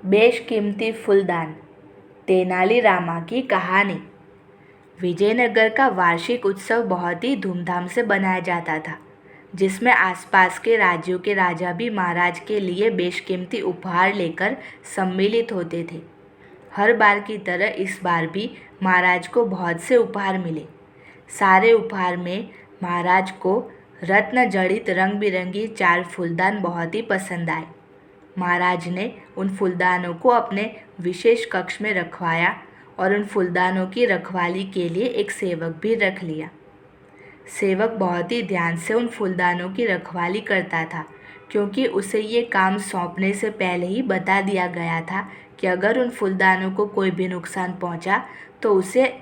बेशकीमती फूलदान। तेनालीरामा की कहानी। विजयनगर का वार्षिक उत्सव बहुत ही धूमधाम से बनाया जाता था, जिसमें आसपास के राज्यों के राजा भी महाराज के लिए बेशकीमती उपहार लेकर सम्मिलित होते थे। हर बार की तरह इस बार भी महाराज को बहुत से उपहार मिले। सारे उपहार में महाराज को रत्न जड़ित रंग बिरंगी 4 फूलदान बहुत ही पसंद आए। महाराज ने उन फूलदानों को अपने विशेष कक्ष में रखवाया और उन फूलदानों की रखवाली के लिए एक सेवक भी रख लिया। सेवक बहुत ही ध्यान से उन फूलदानों की रखवाली करता था, क्योंकि उसे ये काम सौंपने से पहले ही बता दिया गया था कि अगर उन फूलदानों को कोई भी नुकसान पहुंचा तो उसे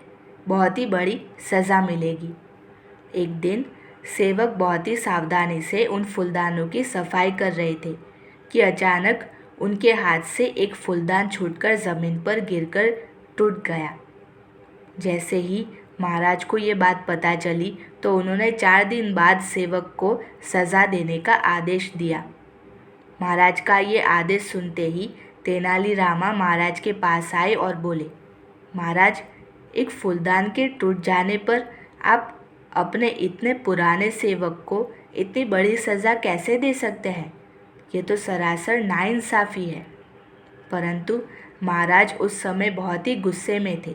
बहुत ही बड़ी सज़ा मिलेगी। एक दिन सेवक बहुत ही सावधानी से उन फूलदानों की सफाई कर रहे थे कि अचानक उनके हाथ से एक फूलदान छूटकर ज़मीन पर गिरकर टूट गया। जैसे ही महाराज को ये बात पता चली तो उन्होंने 4 दिन बाद सेवक को सज़ा देने का आदेश दिया। महाराज का ये आदेश सुनते ही तेनालीरामा महाराज के पास आए और बोले, महाराज, एक फूलदान के टूट जाने पर आप अपने इतने पुराने सेवक को इतनी बड़ी सज़ा कैसे दे सकते हैं? ये तो सरासर नाइंसाफ़ी है। परंतु महाराज उस समय बहुत ही गुस्से में थे,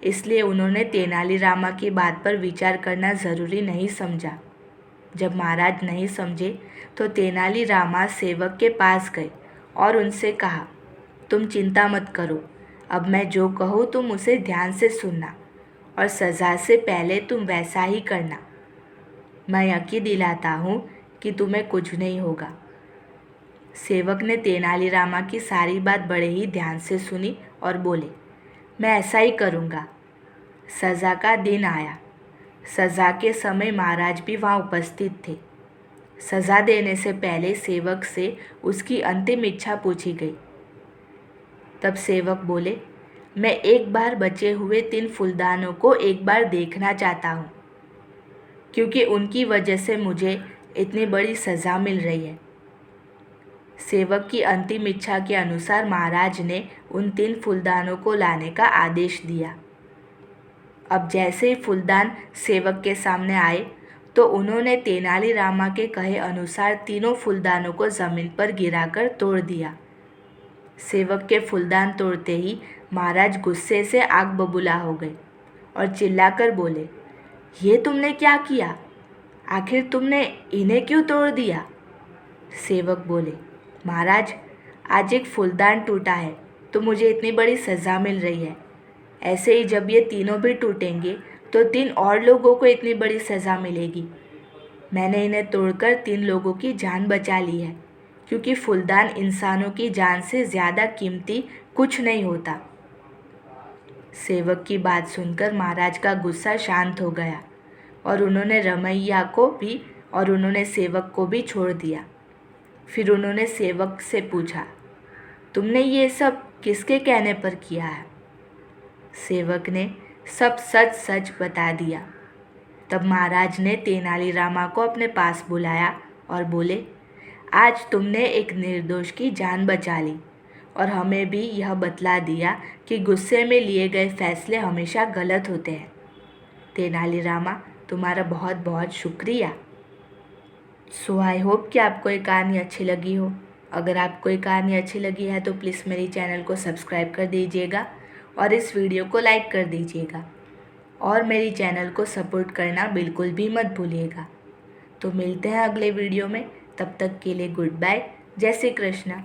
इसलिए उन्होंने तेनालीरामा की बात पर विचार करना ज़रूरी नहीं समझा। जब महाराज नहीं समझे तो तेनालीरामा सेवक के पास गए और उनसे कहा, तुम चिंता मत करो, अब मैं जो कहूँ तुम उसे ध्यान से सुनना और सज़ा से पहले तुम वैसा ही करना। मैं यकीन दिलाता हूँ कि तुम्हें कुछ नहीं होगा। सेवक ने तेनालीरामा की सारी बात बड़े ही ध्यान से सुनी और बोले, मैं ऐसा ही करूँगा। सज़ा का दिन आया। सज़ा के समय महाराज भी वहाँ उपस्थित थे। सज़ा देने से पहले सेवक से उसकी अंतिम इच्छा पूछी गई। तब सेवक बोले, मैं एक बार बचे हुए 3 फूलदानों को एक बार देखना चाहता हूँ, क्योंकि उनकी वजह से मुझे इतनी बड़ी सज़ा मिल रही है। सेवक की अंतिम इच्छा के अनुसार महाराज ने उन 3 फूलदानों को लाने का आदेश दिया। अब जैसे ही फूलदान सेवक के सामने आए तो उन्होंने तेनालीरामा के कहे अनुसार तीनों फूलदानों को ज़मीन पर गिराकर तोड़ दिया। सेवक के फूलदान तोड़ते ही महाराज गुस्से से आग बबूला हो गए और चिल्लाकर बोले, ये तुमने क्या किया? आखिर तुमने इन्हें क्यों तोड़ दिया? सेवक बोले, महाराज, आज एक फूलदान टूटा है तो मुझे इतनी बड़ी सज़ा मिल रही है। ऐसे ही जब ये तीनों भी टूटेंगे तो 3 और लोगों को इतनी बड़ी सज़ा मिलेगी। मैंने इन्हें तोड़कर 3 लोगों की जान बचा ली है, क्योंकि फूलदान इंसानों की जान से ज़्यादा कीमती कुछ नहीं होता। सेवक की बात सुनकर महाराज का गुस्सा शांत हो गया और उन्होंने रमैया को भी और उन्होंने सेवक को भी छोड़ दिया। फिर उन्होंने सेवक से पूछा, तुमने ये सब किसके कहने पर किया है? सेवक ने सब सच सच बता दिया। तब महाराज ने तेनालीरामा को अपने पास बुलाया और बोले, आज तुमने एक निर्दोष की जान बचा ली और हमें भी यह बतला दिया कि गुस्से में लिए गए फैसले हमेशा गलत होते हैं। तेनालीरामा, तुम्हारा बहुत बहुत शुक्रिया। सो आई होप कि आपको ये कहानी अच्छी लगी हो। अगर आपको ये कहानी अच्छी लगी है तो प्लीज़ मेरी चैनल को सब्सक्राइब कर दीजिएगा और इस वीडियो को लाइक कर दीजिएगा और मेरी चैनल को सपोर्ट करना बिल्कुल भी मत भूलिएगा। तो मिलते हैं अगले वीडियो में, तब तक के लिए गुड बाय। जय श्री कृष्ण।